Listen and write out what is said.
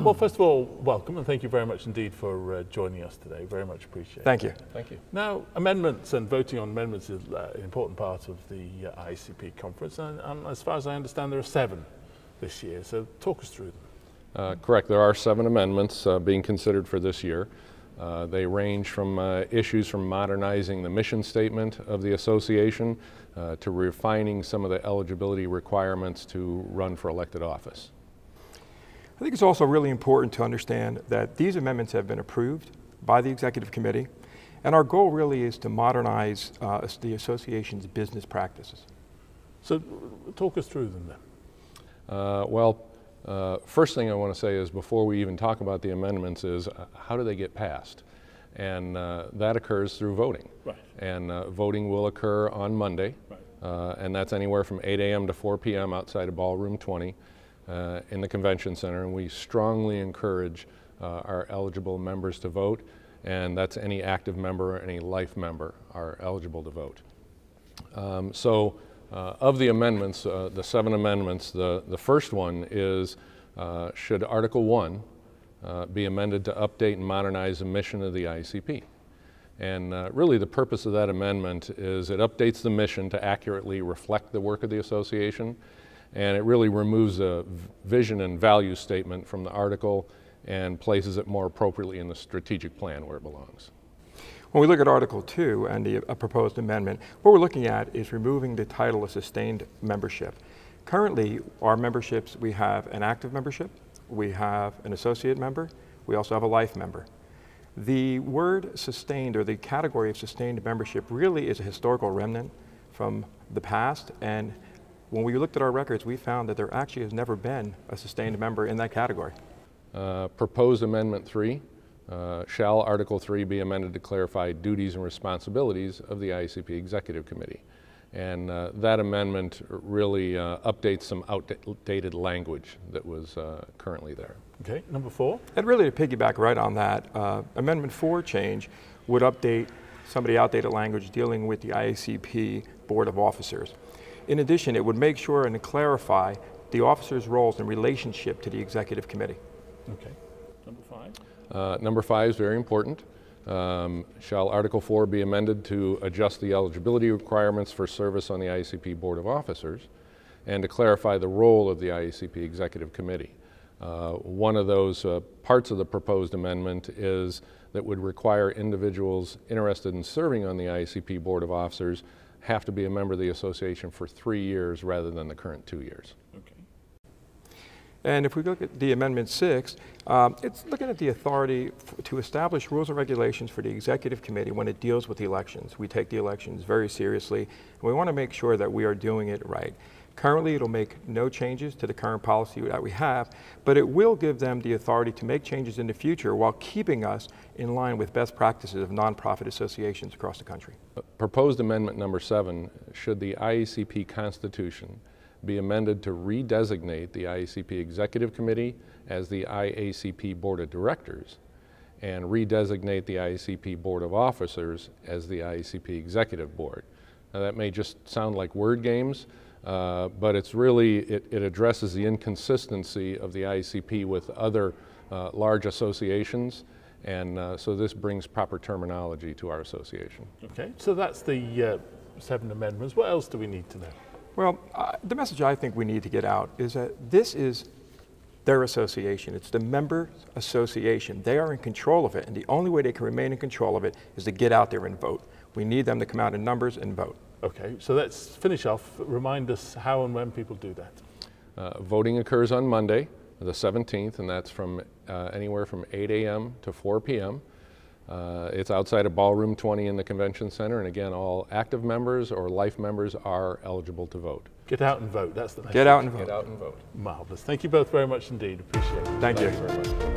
Well, first of all, welcome, and thank you very much indeed for joining us today. Very much appreciated. Thank you. Thank you. Now, amendments and voting on amendments is an important part of the IACP conference, and as far as I understand, there are 7 this year, so talk us through them. Correct. There are 7 amendments being considered for this year. They range from issues from modernizing the mission statement of the association to refining some of the eligibility requirements to run for elected office. I think it's also really important to understand that these amendments have been approved by the Executive Committee, and our goal really is to modernize the association's business practices. So talk us through them then. First thing I want to say is before we even talk about the amendments is how do they get passed? And that occurs through voting. Right. And voting will occur on Monday. Right. And that's anywhere from 8 a.m. to 4 p.m. outside of Ballroom 20 in the Convention Center. And we strongly encourage our eligible members to vote. And that's any active member or any life member are eligible to vote. Of the amendments, the 7 amendments, the first one is should Article 1 be amended to update and modernize the mission of the IACP. And really the purpose of that amendment is it updates the mission to accurately reflect the work of the association, and it really removes a vision and value statement from the article and places it more appropriately in the strategic plan where it belongs. When we look at Article 2 and the proposed amendment, what we're looking at is removing the title of sustained membership. Currently, our memberships, we have an active membership, we have an associate member, we also have a life member. The word sustained, or the category of sustained membership, really is a historical remnant from the past, and when we looked at our records, we found that there actually has never been a sustained member in that category. Proposed Amendment 3. Shall Article 3 be amended to clarify duties and responsibilities of the IACP Executive Committee? And that amendment really updates some outdated language that was currently there. Okay, number 4. And really to piggyback right on that, Amendment 4 change would update some of the outdated language dealing with the IACP Board of Officers. In addition, it would make sure and clarify the officers' roles in relationship to the Executive Committee. Okay, number 5. Number 5 is very important. Shall Article 4 be amended to adjust the eligibility requirements for service on the IACP Board of Officers and to clarify the role of the IACP Executive Committee? One of those parts of the proposed amendment is that would require individuals interested in serving on the IACP Board of Officers have to be a member of the association for 3 years rather than the current 2 years. Okay. And if we look at the Amendment 6, it's looking at the authority to establish rules and regulations for the Executive Committee when it deals with the elections. We take the elections very seriously, and we want to make sure that we are doing it right. Currently, it'll make no changes to the current policy that we have, but it will give them the authority to make changes in the future while keeping us in line with best practices of nonprofit associations across the country. Proposed Amendment number 7, should the IACP Constitution be amended to redesignate the IACP Executive Committee as the IACP Board of Directors and redesignate the IACP Board of Officers as the IACP Executive Board. Now that may just sound like word games, but it's really, it addresses the inconsistency of the IACP with other large associations, and so this brings proper terminology to our association. Okay, so that's the 7 amendments. What else do we need to know? Well, the message I think we need to get out is that this is their association. It's the member association. They are in control of it, and the only way they can remain in control of it is to get out there and vote. We need them to come out in numbers and vote. Okay, so let's finish off. Remind us how and when people do that. Voting occurs on Monday, the 17th, and that's from anywhere from 8 a.m. to 4 p.m. It's outside of Ballroom 20 in the Convention Center, and again, all active members or life members are eligible to vote. Get out and vote, that's the message. Get out and vote. Get out and vote. Marvelous. Thank you both very much indeed. Appreciate it. Thank you. Thank you very much.